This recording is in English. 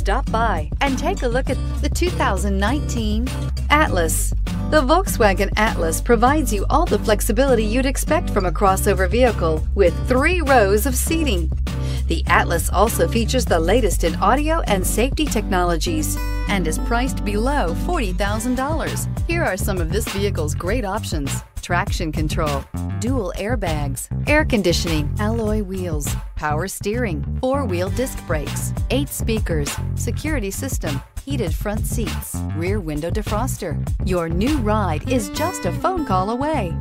Stop by and take a look at the 2019 Atlas. The Volkswagen Atlas provides you all the flexibility you'd expect from a crossover vehicle with 3 rows of seating. The Atlas also features the latest in audio and safety technologies and is priced below $40,000. Here are some of this vehicle's great options: traction control, dual airbags, air conditioning, alloy wheels, power steering, 4-wheel disc brakes, 8 speakers, security system, heated front seats, rear window defroster. Your new ride is just a phone call away.